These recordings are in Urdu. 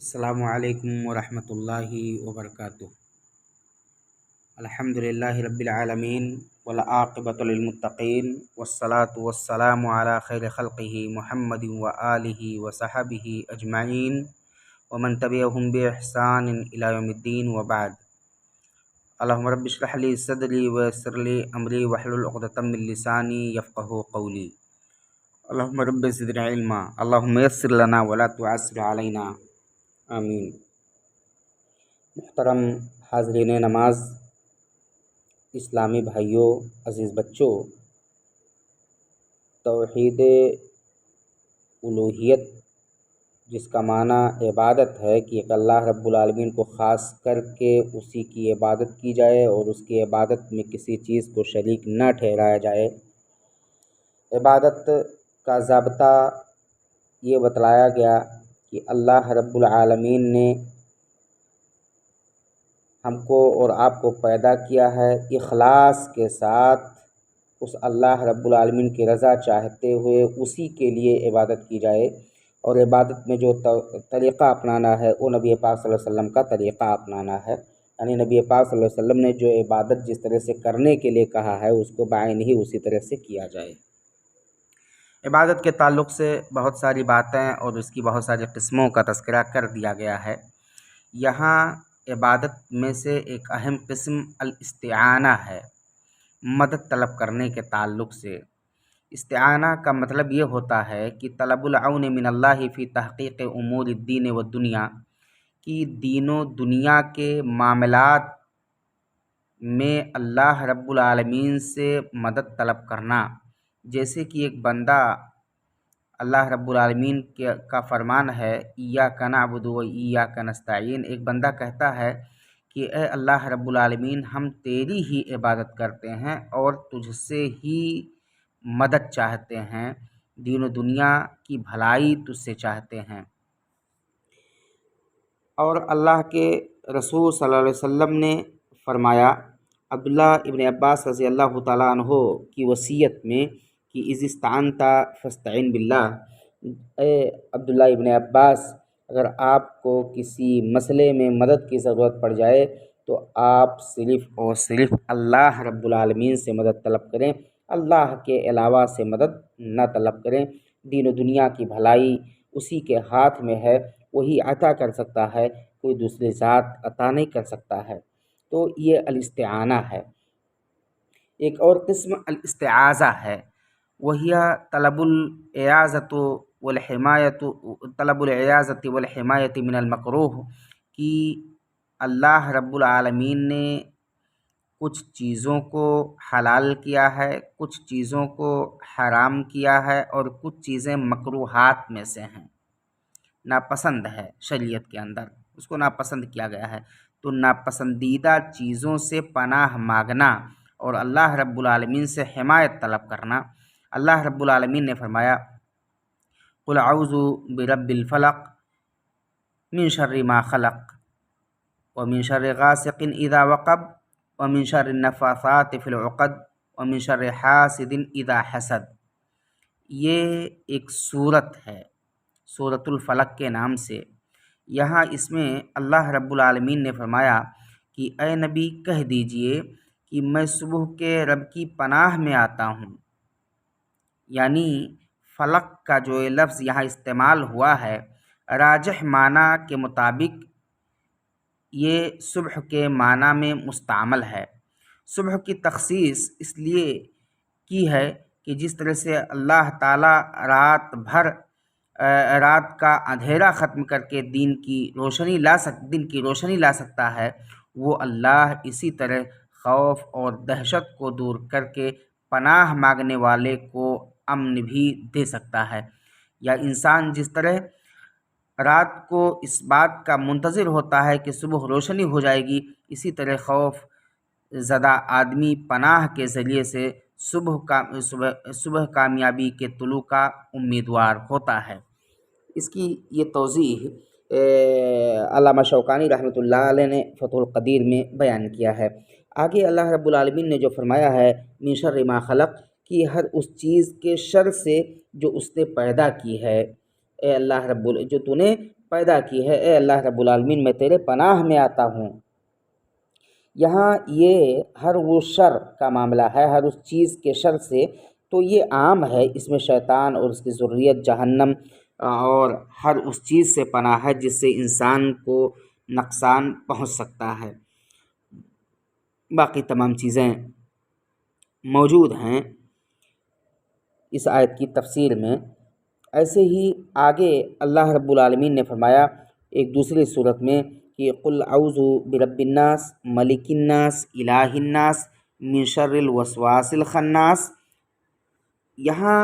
السلام علیکم ورحمۃ اللہ وبرکاتہ۔ الحمدللہ رب العالمین والعاقبۃ للمتقین والصلاة والسلام علی خیر خلقہ محمد وآلہ وصحبہ اجمعین ومن تبعہم بإحسان الی یوم الدین وبعد۔ اللہم رب اشرح لی صدری ویسر لی امری واحلل عقدۃ من لسانی یفقہوا قولی۔ اللہم رب زدنا علما، اللہم یسر لنا ولا تعسر علینا، آمین۔ محترم حاضرین نماز، اسلامی بھائیوں، عزیز بچوں، توحید الوہیت جس کا معنی عبادت ہے کہ ایک اللہ رب العالمین کو خاص کر کے اسی کی عبادت کی جائے اور اس کی عبادت میں کسی چیز کو شریک نہ ٹھہرایا جائے۔ عبادت کا ضابطہ یہ بتلایا گیا کہ اللہ رب العالمین نے ہم کو اور آپ کو پیدا کیا ہے اخلاص کے ساتھ، اس اللہ رب العالمین کی رضا چاہتے ہوئے اسی کے لیے عبادت کی جائے، اور عبادت میں جو طریقہ اپنانا ہے وہ نبی پاک صلی اللہ علیہ وسلم کا طریقہ اپنانا ہے۔ یعنی نبی پاک صلی اللہ علیہ وسلم نے جو عبادت جس طرح سے کرنے کے لیے کہا ہے اس کو بعین ہی اسی طرح سے کیا جائے۔ عبادت کے تعلق سے بہت ساری باتیں اور اس کی بہت ساری قسموں کا تذکرہ کر دیا گیا ہے۔ یہاں عبادت میں سے ایک اہم قسم الاستعانہ ہے، مدد طلب کرنے کے تعلق سے۔ استعانہ کا مطلب یہ ہوتا ہے کہ طلب العون من اللہ فی تحقیق امور الدین والدنیا، کہ دین و دنیا کے معاملات میں اللہ رب العالمین سے مدد طلب کرنا۔ جیسے کہ ایک بندہ، اللہ رب العالمین کا فرمان ہے ایاک نعبد و ایاک نستعین، ایک بندہ کہتا ہے کہ اے اللہ رب العالمین ہم تیری ہی عبادت کرتے ہیں اور تجھ سے ہی مدد چاہتے ہیں، دین و دنیا کی بھلائی تجھ سے چاہتے ہیں۔ اور اللہ کے رسول صلی اللہ علیہ وسلم نے فرمایا عبداللہ ابن عباس رضی اللہ تعالیٰ عنہ کی وصیت میں کہ اذ استعنت فاستعن باللہ، اے عبداللہ ابن عباس اگر آپ کو کسی مسئلے میں مدد کی ضرورت پڑ جائے تو آپ صرف اور صرف اللہ رب العالمین سے مدد طلب کریں، اللہ کے علاوہ سے مدد نہ طلب کریں۔ دین و دنیا کی بھلائی اسی کے ہاتھ میں ہے، وہی عطا کر سکتا ہے، کوئی دوسری ذات عطا نہیں کر سکتا ہے۔ تو یہ الاستعانہ ہے۔ ایک اور قسم الاستعاذہ ہے، وہی طلب العیاذۃ والحمایۃ من المکروہ، کہ اللہ رب العالمین نے کچھ چیزوں کو حلال کیا ہے، کچھ چیزوں کو حرام کیا ہے، اور کچھ چیزیں مکروہات میں سے ہیں، ناپسند ہے شریعت کے اندر، اس کو ناپسند کیا گیا ہے۔ تو ناپسندیدہ چیزوں سے پناہ مانگنا اور اللہ رب العالمین سے حمایت طلب کرنا۔ اللہ رب العالمین نے فرمایا قل اعوذ برب الفلق من شر ما خلق ومن شر غاسق اذا وقب ومن شر النفاثات فی العقد ومن شر حاسد اذا حسد۔ یہ ایک سورت ہے سورۃ الفلق کے نام سے۔ یہاں اس میں اللہ رب العالمین نے فرمایا کہ اے نبی کہہ دیجئے کہ میں صبح کے رب کی پناہ میں آتا ہوں۔ یعنی فلق کا جو لفظ یہاں استعمال ہوا ہے، راجح معنی کے مطابق یہ صبح کے معنی میں مستعمل ہے۔ صبح کی تخصیص اس لیے کی ہے کہ جس طرح سے اللہ تعالیٰ رات کا اندھیرا ختم کر کے دن کی روشنی لا سکتا ہے، وہ اللہ اسی طرح خوف اور دہشت کو دور کر کے پناہ مانگنے والے کو امن بھی دے سکتا ہے۔ یا انسان جس طرح رات کو اس بات کا منتظر ہوتا ہے کہ صبح روشنی ہو جائے گی، اسی طرح خوف زدہ آدمی پناہ کے ذریعے سے صبح کامیابی کے طلوع کا امیدوار ہوتا ہے۔ اس کی یہ توضیح علامہ شوکانی رحمۃ اللہ علیہ نے فتح القدیر میں بیان کیا ہے۔ آگے اللہ رب العالمین نے جو فرمایا ہے من شر ما خلق، کہ ہر اس چیز کے شر سے جو اس نے پیدا کی ہے، اے اللہ جو تو نے پیدا کی ہے، اے اللہ رب العالمین میں تیرے پناہ میں آتا ہوں۔ یہاں یہ ہر وہ شر کا معاملہ ہے، ہر اس چیز کے شر سے، تو یہ عام ہے، اس میں شیطان اور اس کی ذریت، جہنم اور ہر اس چیز سے پناہ ہے جس سے انسان کو نقصان پہنچ سکتا ہے۔ باقی تمام چیزیں موجود ہیں اس آیت کی تفسیر میں۔ ایسے ہی آگے اللہ رب العالمین نے فرمایا ایک دوسری صورت میں کہ قل اعوذ برب الناس ملک الناس الہ الناس من شر الوسواس الخناس۔ یہاں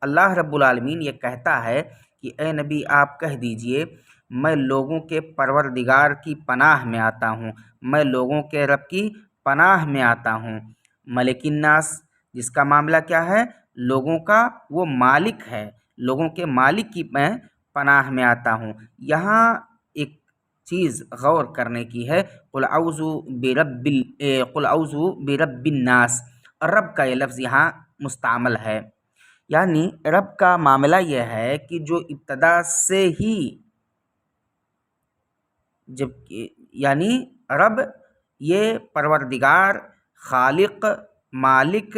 اللہ رب العالمین یہ کہتا ہے کہ اے نبی آپ کہہ دیجئے میں لوگوں کے پروردگار کی پناہ میں آتا ہوں، میں لوگوں کے رب کی پناہ میں آتا ہوں۔ ملک الناس جس کا معاملہ کیا ہے، لوگوں کا وہ مالک ہے، لوگوں کے مالک کی میں پناہ میں آتا ہوں۔ یہاں ایک چیز غور کرنے کی ہے، قل اعوذ برب الناس، رب کا یہ لفظ یہاں مستعمل ہے، یعنی رب کا معاملہ یہ ہے کہ جو ابتدا سے ہی یعنی رب یہ پروردگار، خالق، مالک،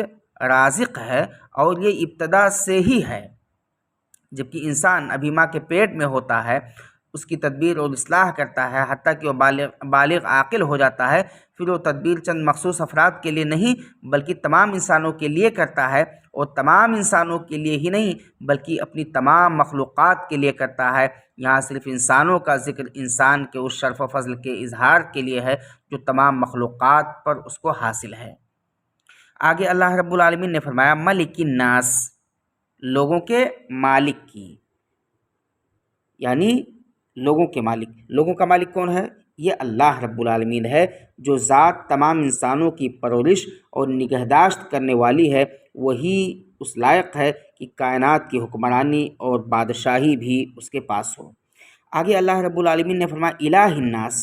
رازق ہے اور یہ ابتدا سے ہی ہے۔ جبکہ انسان ابھی ماں کے پیٹ میں ہوتا ہے، اس کی تدبیر اور اصلاح کرتا ہے حتیٰ کہ وہ بالغ عاقل ہو جاتا ہے، پھر وہ تدبیر چند مخصوص افراد کے لیے نہیں بلکہ تمام انسانوں کے لیے کرتا ہے، اور تمام انسانوں کے لیے ہی نہیں بلکہ اپنی تمام مخلوقات کے لیے کرتا ہے۔ یہاں صرف انسانوں کا ذکر انسان کے اس شرف و فضل کے اظہار کے لیے ہے جو تمام مخلوقات پر اس کو حاصل ہے۔ آگے اللہ رب العالمین نے فرمایا ملک الناس، لوگوں کے مالک کی، یعنی لوگوں کے مالک۔ لوگوں کا مالک کون ہے؟ یہ اللہ رب العالمین ہے، جو ذات تمام انسانوں کی پرورش اور نگہداشت کرنے والی ہے، وہی اس لائق ہے کہ کائنات کی حکمرانی اور بادشاہی بھی اس کے پاس ہو۔ آگے اللہ رب العالمین نے فرمایا الہ الناس،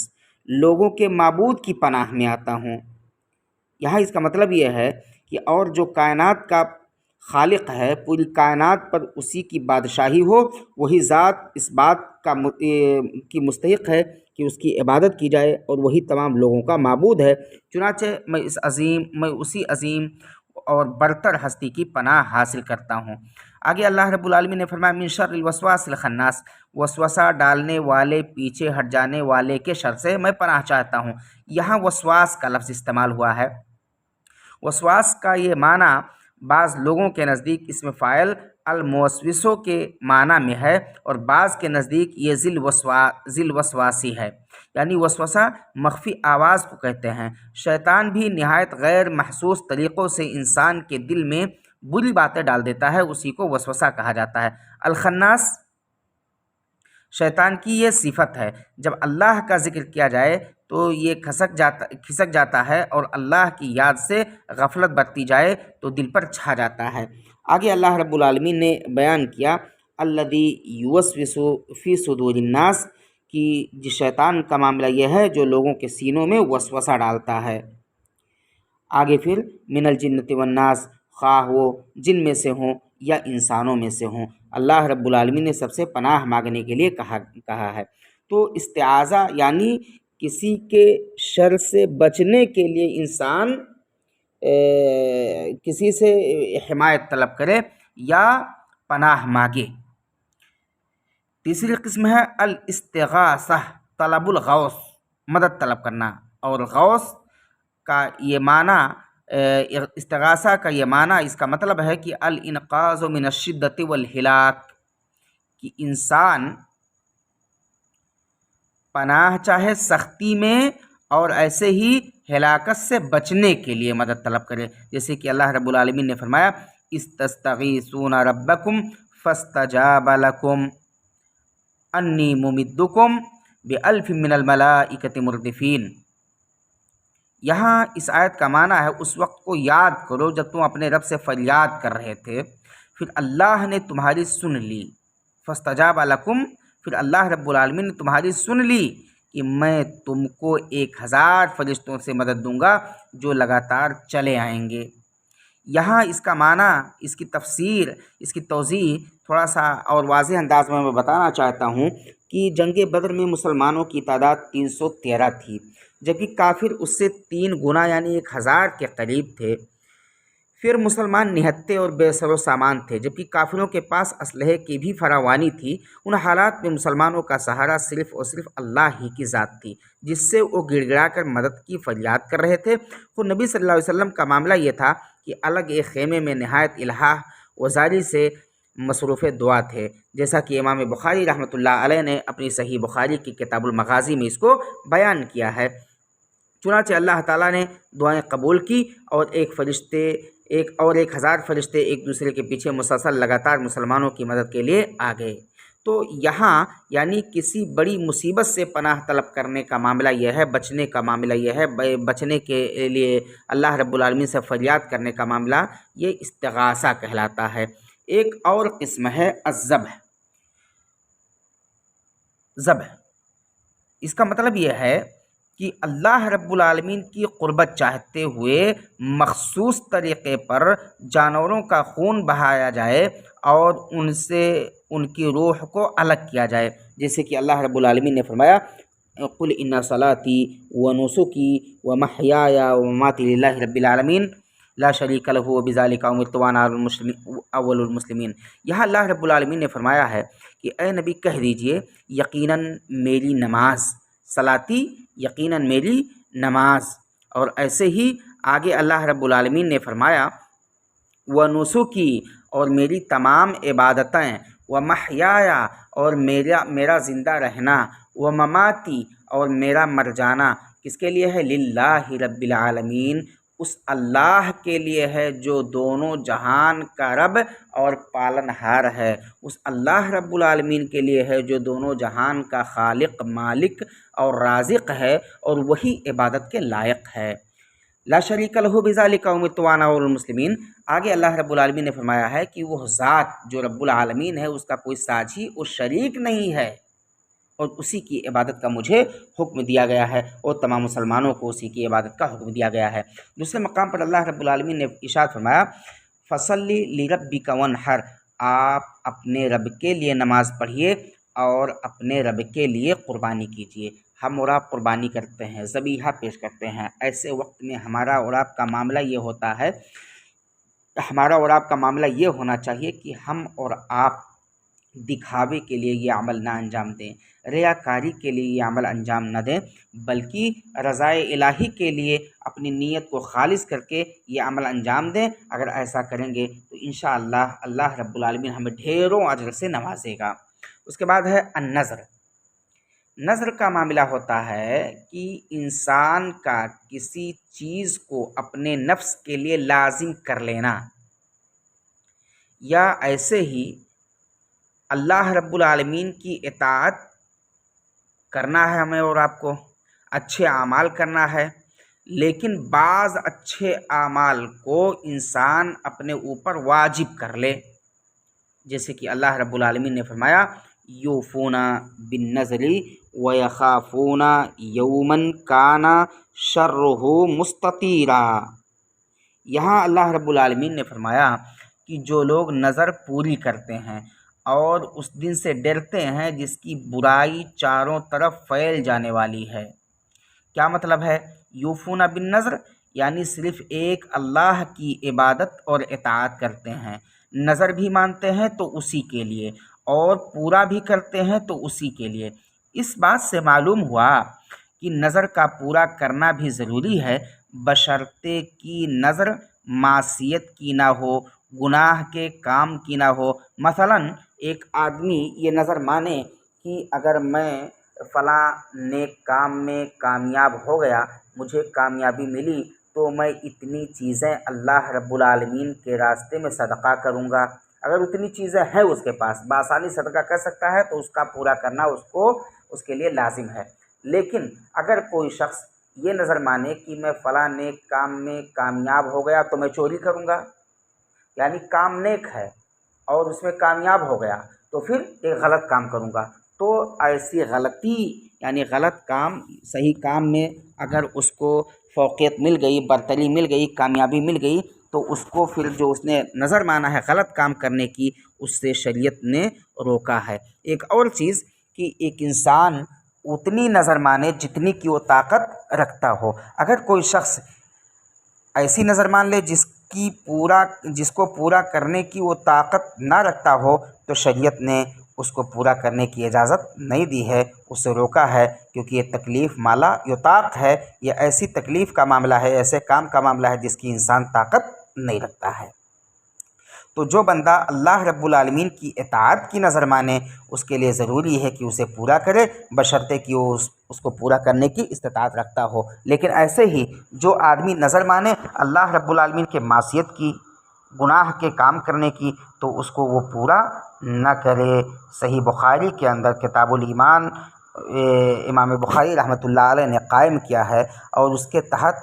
لوگوں کے معبود کی پناہ میں آتا ہوں۔ یہاں اس کا مطلب یہ ہے کہ اور جو کائنات کا خالق ہے، پوری کائنات پر اسی کی بادشاہی ہو، وہی ذات اس بات کی مستحق ہے کہ اس کی عبادت کی جائے اور وہی تمام لوگوں کا معبود ہے۔ چنانچہ میں اسی عظیم اور برتر ہستی کی پناہ حاصل کرتا ہوں۔ آگے اللہ رب العالمین نے فرمایا من شر الوسواس الخناس، وسوسہ ڈالنے والے، پیچھے ہٹ جانے والے کے شر سے میں پناہ چاہتا ہوں۔ یہاں وسواس کا لفظ استعمال ہوا ہے۔ وسواس کا یہ معنی بعض لوگوں کے نزدیک اسم فاعل الموسوسوں کے معنی میں ہے، اور بعض کے نزدیک یہ ذل وسواسی ہے، یعنی وسوسہ مخفی آواز کو کہتے ہیں۔ شیطان بھی نہایت غیر محسوس طریقوں سے انسان کے دل میں بری باتیں ڈال دیتا ہے، اسی کو وسوسہ کہا جاتا ہے۔ الخناس شیطان کی یہ صفت ہے، جب اللہ کا ذکر کیا جائے تو یہ کھسک جاتا ہے، اور اللہ کی یاد سے غفلت برتی جائے تو دل پر چھا جاتا ہے۔ آگے اللہ رب العالمین نے بیان کیا الذی یوسوس فی صدور الناس، کہ جس شیطان کا معاملہ یہ ہے جو لوگوں کے سینوں میں وسوسہ ڈالتا ہے۔ آگے پھر من الجنۃ والناس، خواہ وہ جن میں سے ہوں یا انسانوں میں سے ہوں، اللہ رب العالمین نے سب سے پناہ مانگنے کے لیے کہا ہے۔ تو استعاذہ یعنی کسی کے شر سے بچنے کے لیے انسان کسی سے حمایت طلب کرے یا پناہ مانگے۔ تیسری قسم ہے الاستغاثہ، طلب الغوث، مدد طلب کرنا، اور غوث کا یہ معنی، استغاثہ کا یہ معنی، اس کا مطلب ہے کہ الانقاذ من الشدۃ والہلاک، کہ انسان پناہ چاہے سختی میں اور ایسے ہی ہلاکت سے بچنے کے لیے مدد طلب کرے، جیسے کہ اللہ رب العالمین نے فرمایا استستغیثون ربکم فاستجاب لکم انی ممدکم بألف من الملائکۃ مردفین۔ یہاں اس آیت کا معنی ہے اس وقت کو یاد کرو جب تم اپنے رب سے فریاد کر رہے تھے، پھر اللہ نے تمہاری سن لی، فاستجاب لکم، پھر اللہ رب العالمین نے تمہاری سن لی کہ میں تم کو 1000 فرشتوں سے مدد دوں گا جو لگاتار چلے آئیں گے۔ یہاں اس کا معنی، اس کی تفسیر، اس کی توضیح تھوڑا سا اور واضح انداز میں بتانا چاہتا ہوں کہ جنگ بدر میں مسلمانوں کی تعداد 313 تھی، جبکہ کافر اس سے 3 گنا یعنی 1000 کے قریب تھے۔ پھر مسلمان نہتے اور بے سر و سامان تھے، جبکہ کافروں کے پاس اسلحے کی بھی فراوانی تھی۔ ان حالات میں مسلمانوں کا سہارا صرف اور صرف اللہ ہی کی ذات تھی، جس سے وہ گڑ گڑا کر مدد کی فریاد کر رہے تھے۔ خود نبی صلی اللہ علیہ وسلم کا معاملہ یہ تھا کہ الگ ایک خیمے میں نہایت الہا وزاری سے مصروف دعا تھے، جیسا کہ امام بخاری رحمۃ اللہ علیہ نے اپنی صحیح بخاری کی کتاب المغازی میں اس کو بیان کیا ہے۔ چنانچہ اللہ تعالیٰ نے دعائیں قبول کی اور ایک 1000 فرشتے ایک دوسرے کے پیچھے مسلسل لگاتار مسلمانوں کی مدد کے لیے آ گئے۔ تو یہاں یعنی کسی بڑی مصیبت سے پناہ طلب کرنے کا معاملہ یہ ہے، بچنے کا معاملہ یہ ہے، بچنے کے لیے اللہ رب العالمین سے فریاد کرنے کا معاملہ یہ استغاثہ کہلاتا ہے۔ ایک اور قسم ہے الذبح۔ ذبح اس کا مطلب یہ ہے کہ اللہ رب العالمین کی قربت چاہتے ہوئے مخصوص طریقے پر جانوروں کا خون بہایا جائے اور ان سے ان کی روح کو الگ کیا جائے، جیسے کہ اللہ رب العالمین نے فرمایا قل ان صلاتی ونسکی ومحیای ومماتی للہ رب العالمین لا شریک لہ وبذالک امرت وانا اول المسلمین۔ یہاں اللہ رب العالمین نے فرمایا ہے کہ اے نبی کہہ دیجئے یقیناً میری نماز، صلاتی یقیناً میری نماز، اور ایسے ہی آگے اللہ رب العالمین نے فرمایا ونسکی اور میری تمام عبادتیں، ومحیایا اور میرا زندہ رہنا، ومماتی اور میرا مر جانا کس کے لیے ہے؟ للہ رب العالمین، اس اللہ کے لیے ہے جو دونوں جہان کا رب اور پالن ہار ہے، اس اللہ رب العالمین کے لیے ہے جو دونوں جہان کا خالق، مالک اور رازق ہے، اور وہی عبادت کے لائق ہے۔ لا شریک لہ بذالک امرت وانا اول المسلمین۔ آگے اللہ رب العالمین نے فرمایا ہے کہ وہ ذات جو رب العالمین ہے اس کا کوئی ساجی اور شریک نہیں ہے، اور اسی کی عبادت کا مجھے حکم دیا گیا ہے، اور تمام مسلمانوں کو اسی کی عبادت کا حکم دیا گیا ہے۔ دوسرے مقام پر اللہ رب العالمین نے ارشاد فرمایا فصلی لربک وانحر، آپ اپنے رب کے لیے نماز پڑھیے اور اپنے رب کے لیے قربانی کیجیے۔ ہم اور آپ قربانی کرتے ہیں، ذبیحہ پیش کرتے ہیں، ایسے وقت میں ہمارا اور آپ کا معاملہ یہ ہوتا ہے، ہمارا اور آپ کا معاملہ یہ ہونا چاہیے کہ ہم اور آپ دکھاوے کے لیے یہ عمل نہ انجام دیں، ریاکاری کے لیے یہ عمل انجام نہ دیں، بلکہ رضائے الہی کے لیے اپنی نیت کو خالص کر کے یہ عمل انجام دیں۔ اگر ایسا کریں گے تو انشاءاللہ اللہ رب العالمین ہمیں ڈھیروں اجر سے نوازے گا۔ اس کے بعد ہے النذر۔ نذر کا معاملہ ہوتا ہے کہ انسان کا کسی چیز کو اپنے نفس کے لیے لازم کر لینا، یا ایسے ہی اللہ رب العالمین کی اطاعت کرنا ہے ہمیں اور آپ کو، اچھے اعمال کرنا ہے، لیکن بعض اچھے اعمال کو انسان اپنے اوپر واجب کر لے، جیسے کہ اللہ رب العالمین نے فرمایا یوفون بالنذر ویخافون یوما کان شرہ مستطیرا۔ یہاں اللہ رب العالمین نے فرمایا کہ جو لوگ نذر پوری کرتے ہیں اور اس دن سے ڈرتے ہیں جس کی برائی چاروں طرف پھیل جانے والی ہے۔ کیا مطلب ہے؟ یوفون بالنذر یعنی صرف ایک اللہ کی عبادت اور اطاعت کرتے ہیں، نذر بھی مانتے ہیں تو اسی کے لیے، اور پورا بھی کرتے ہیں تو اسی کے لیے۔ اس بات سے معلوم ہوا کہ نذر کا پورا کرنا بھی ضروری ہے، بشرطے کہ نذر معصیت کی نہ ہو، گناہ کے کام کی نہ ہو۔ مثلاً ایک آدمی یہ نذر مانے کہ اگر میں فلاں نیک کام میں کامیاب ہو گیا، مجھے کامیابی ملی، تو میں اتنی چیزیں اللہ رب العالمین کے راستے میں صدقہ کروں گا۔ اگر اتنی چیزیں ہیں اس کے پاس، بآسانی صدقہ کر سکتا ہے، تو اس کا پورا کرنا اس کے لیے لازم ہے۔ لیکن اگر کوئی شخص یہ نذر مانے کہ میں فلاں نیک کام میں کامیاب ہو گیا تو میں چوری کروں گا، یعنی کام نیک ہے اور اس میں کامیاب ہو گیا تو پھر ایک غلط کام کروں گا، تو ایسی غلطی یعنی غلط کام صحیح کام میں اگر اس کو فوقیت مل گئی، برتری مل گئی، کامیابی مل گئی، تو تو اس کو پھر جو اس نے نظر مانا ہے غلط کام کرنے کی، اس سے شریعت نے روکا ہے۔ ایک اور چیز کہ ایک انسان اتنی نظر مانے جتنی کی وہ طاقت رکھتا ہو۔ اگر کوئی شخص ایسی نظر مان لے جس کو پورا کرنے کی وہ طاقت نہ رکھتا ہو، تو شریعت نے اس کو پورا کرنے کی اجازت نہیں دی ہے، اس سے روکا ہے، کیونکہ یہ تکلیف مالا یطاق ہے، یہ ایسی تکلیف کا معاملہ ہے، ایسے کام کا معاملہ ہے جس کی انسان طاقت نہیں رکھتا ہے۔ تو جو بندہ اللہ رب العالمین کی اطاعت کی نظر مانے، اس کے لیے ضروری ہے کہ اسے پورا کرے، بشرطے کہ وہ اس کو پورا کرنے کی استطاعت رکھتا ہو۔ لیکن ایسے ہی جو آدمی نظر مانے اللہ رب العالمین کے معصیت کی، گناہ کے کام کرنے کی، تو اس کو وہ پورا نہ کرے۔ صحیح بخاری کے اندر کتاب الایمان امام بخاری رحمۃ اللہ علیہ نے قائم کیا ہے، اور اس کے تحت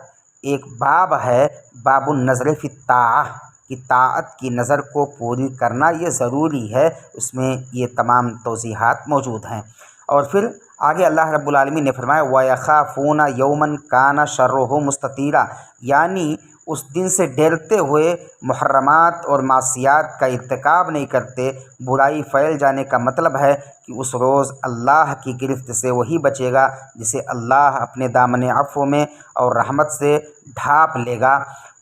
ایک باب ہے، باب النظر فی الطاعہ، کہ طاعت کی نظر کو پوری کرنا یہ ضروری ہے، اس میں یہ تمام توضیحات موجود ہیں۔ اور پھر آگے اللہ رب العالمین نے فرمایا وَيَخَافُونَ يَوْمًا كَانَ شَرُّهُ مُسْتَطِيرًا، یعنی اس دن سے ڈرتے ہوئے محرمات اور معصیات کا ارتکاب نہیں کرتے۔ برائی پھیل جانے کا مطلب ہے کہ اس روز اللہ کی گرفت سے وہی بچے گا جسے اللہ اپنے دامن عفو میں اور رحمت سے ڈھانپ لے گا،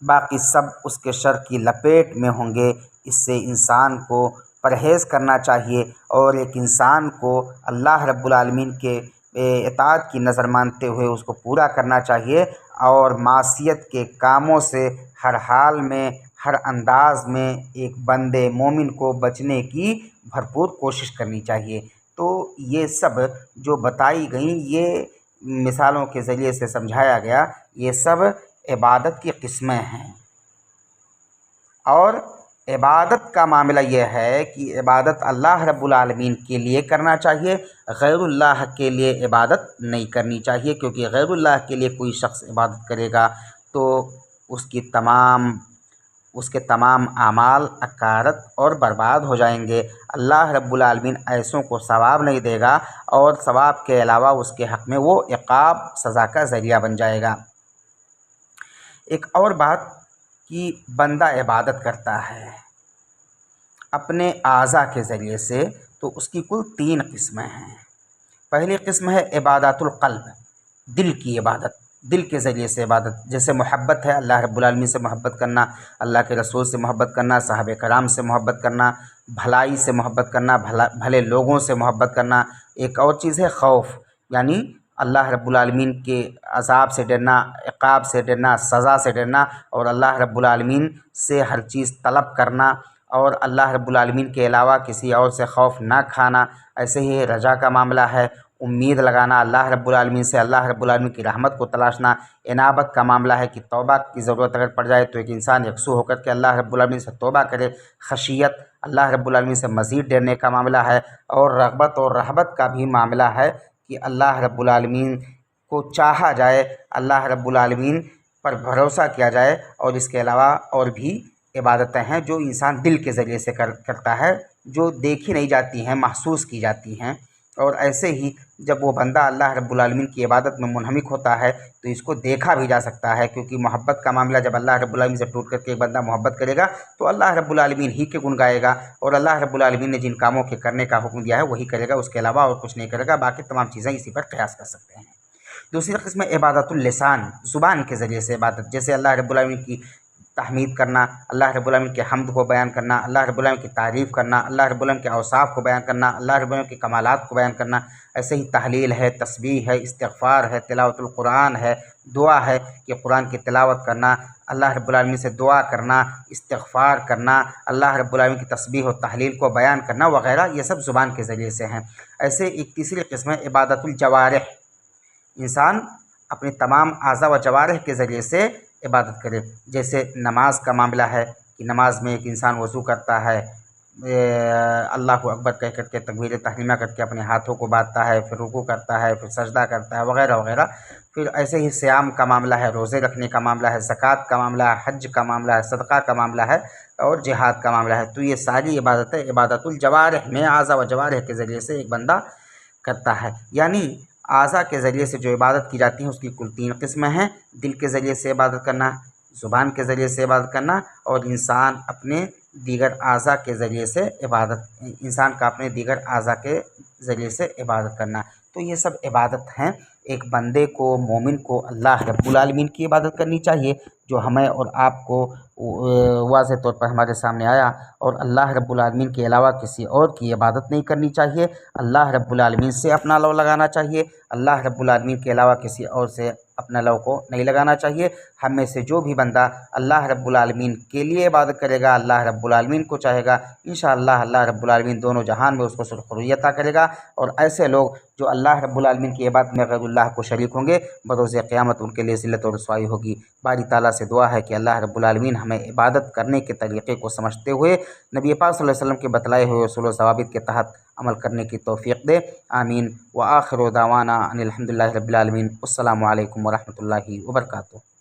باقی سب اس کے شر کی لپیٹ میں ہوں گے۔ اس سے انسان کو پرہیز کرنا چاہیے، اور ایک انسان کو اللہ رب العالمین کے اطاعت کی نظر مانتے ہوئے اس کو پورا کرنا چاہیے، اور معصیت کے کاموں سے ہر حال میں، ہر انداز میں ایک بندے مومن کو بچنے کی بھرپور کوشش کرنی چاہیے۔ تو یہ سب جو بتائی گئیں، یہ مثالوں کے ذریعے سے سمجھایا گیا، یہ سب عبادت کی قسمیں ہیں۔ اور عبادت کا معاملہ یہ ہے کہ عبادت اللہ رب العالمین کے لیے کرنا چاہیے، غیر اللہ کے لیے عبادت نہیں کرنی چاہیے، کیونکہ غیر اللہ کے لیے کوئی شخص عبادت کرے گا تو اس کے تمام اعمال اکارت اور برباد ہو جائیں گے۔ اللہ رب العالمین ایسوں کو ثواب نہیں دے گا، اور ثواب کے علاوہ اس کے حق میں وہ عقاب، سزا کا ذریعہ بن جائے گا۔ ایک اور بات کہ بندہ عبادت کرتا ہے اپنے اعضاء کے ذریعے سے، تو اس کی کل 3 قسمیں ہیں۔ پہلی قسم ہے عبادات القلب، دل کی عبادت، دل کے ذریعے سے عبادت، جیسے محبت ہے، اللہ رب العالمین سے محبت کرنا، اللہ کے رسول سے محبت کرنا، صحابہ کرام سے محبت کرنا، بھلائی سے محبت کرنا، بھلے لوگوں سے محبت کرنا۔ ایک اور چیز ہے خوف، یعنی اللہ رب العالمین کے عذاب سے ڈرنا، عقاب سے ڈرنا، سزا سے ڈرنا، اور اللہ رب العالمین سے ہر چیز طلب کرنا، اور اللہ رب العالمین کے علاوہ کسی اور سے خوف نہ کھانا۔ ایسے ہی رجا کا معاملہ ہے، امید لگانا اللہ رب العالمین سے، اللہ رب العالمین کی رحمت کو تلاشنا۔ انابت کا معاملہ ہے کہ توبہ کی ضرورت اگر پڑ جائے تو ایک انسان یکسو ہو کر کے اللہ رب العالمین سے توبہ کرے۔ خشیت اللہ رب العالمین سے مزید ڈرنے کا معاملہ ہے، اور رغبت اور رہبت کا بھی معاملہ ہے کہ اللہ رب العالمین کو چاہا جائے، اللہ رب العالمین پر بھروسہ کیا جائے۔ اور اس کے علاوہ اور بھی عبادتیں ہیں جو انسان دل کے ذریعے سے کرتا ہے، جو دیکھی نہیں جاتی ہیں، محسوس کی جاتی ہیں۔ اور ایسے ہی جب وہ بندہ اللہ رب العالمین کی عبادت میں منہمک ہوتا ہے تو اس کو دیکھا بھی جا سکتا ہے، کیونکہ محبت کا معاملہ جب اللہ رب العالمین سے ٹوٹ کر کے ایک بندہ محبت کرے گا تو اللہ رب العالمین ہی کے گن گائے گا، اور اللہ رب العالمین نے جن کاموں کے کرنے کا حکم دیا ہے وہی کرے گا، اس کے علاوہ اور کچھ نہیں کرے گا۔ باقی تمام چیزیں اسی پر قیاس کر سکتے ہیں۔ دوسری قسم عبادت اللسان، زبان کے ذریعے سے عبادت، جیسے اللہ رب العالمین کی تحمید کرنا، اللہ رب العالمین کے حمد کو بیان کرنا، اللہ رب العالمین کی تعریف کرنا، اللہ رب العالمین کے اوصاف کو بیان کرنا، اللہ رب العالمین کے کمالات کو بیان کرنا۔ ایسے ہی تحلیل ہے، تسبیح ہے، استغفار ہے، تلاوت القرآن ہے، دعا ہے کہ قرآن کی تلاوت کرنا، اللہ رب العالمین سے دعا کرنا، استغفار کرنا، اللہ رب العالمین کی تسبیح و تحلیل کو بیان کرنا وغیرہ، یہ سب زبان کے ذریعے سے ہیں۔ ایسے ایک تیسری قسم ہے عبادت الجوارح، انسان اپنے تمام اعضاء و جوارح کے ذریعے سے عبادت کرے، جیسے نماز کا معاملہ ہے کہ نماز میں ایک انسان وضو کرتا ہے، اللہ اکبر کہہ کر کے تکبیر تحریمہ کر کے اپنے ہاتھوں کو باندھتا ہے، پھر رکوع کرتا ہے، پھر سجدہ کرتا ہے وغیرہ وغیرہ۔ پھر ایسے ہی صیام کا معاملہ ہے، روزے رکھنے کا معاملہ ہے، زکوٰۃ کا معاملہ ہے، حج کا معاملہ ہے، صدقہ کا معاملہ ہے، اور جہاد کا معاملہ ہے۔ تو یہ ساری عبادتیں عبادت الجوارح میں اعضاء و جوارح کے ذریعے سے ایک بندہ کرتا ہے۔ یعنی اعضاء کے ذریعے سے جو عبادت کی جاتی ہے اس کی کل 3 قسمیں ہیں۔ دل کے ذریعے سے عبادت کرنا، زبان کے ذریعے سے عبادت کرنا، اور انسان اپنے دیگر اعضاء کے ذریعے سے انسان کا اپنے دیگر اعضاء کے ذریعے سے عبادت کرنا۔ تو یہ سب عبادت ہیں۔ ایک بندے کو، مومن کو اللہ رب العالمین کی عبادت کرنی چاہیے، جو ہمیں اور آپ کو واضح طور پر ہمارے سامنے آیا، اور اللہ رب العالمین کے علاوہ کسی اور کی عبادت نہیں کرنی چاہیے۔ اللہ رب العالمین سے اپنا لو لگانا چاہیے، اللہ رب العالمین کے علاوہ کسی اور سے اپنا لو کو نہیں لگانا چاہیے۔ ہم میں سے جو بھی بندہ اللہ رب العالمین کے لیے عبادت کرے گا، اللہ رب العالمین کو چاہے گا، انشاءاللہ اللہ رب العالمین دونوں جہان میں اس کو سرخروی عطا کرے گا۔ اور ایسے لوگ جو اللہ رب العالمین کی عبادت میں غیر اللہ کو شریک ہوں گے، بروز قیامت ان کے لیے ذلت اور رسوائی ہوگی۔ باری تعالیٰ سے دعا ہے کہ اللہ رب العالمین ہمیں عبادت کرنے کے طریقے کو سمجھتے ہوئے نبی پاک صلی اللہ علیہ وسلم کے بتلائے ہوئے اصول و ضوابط کے تحت عمل کرنے کی توفیق دے، آمین۔ وآخر دعوانا ان الحمد للہ رب العالمین۔ السلام علیکم ورحمۃ اللہ وبرکاتہ۔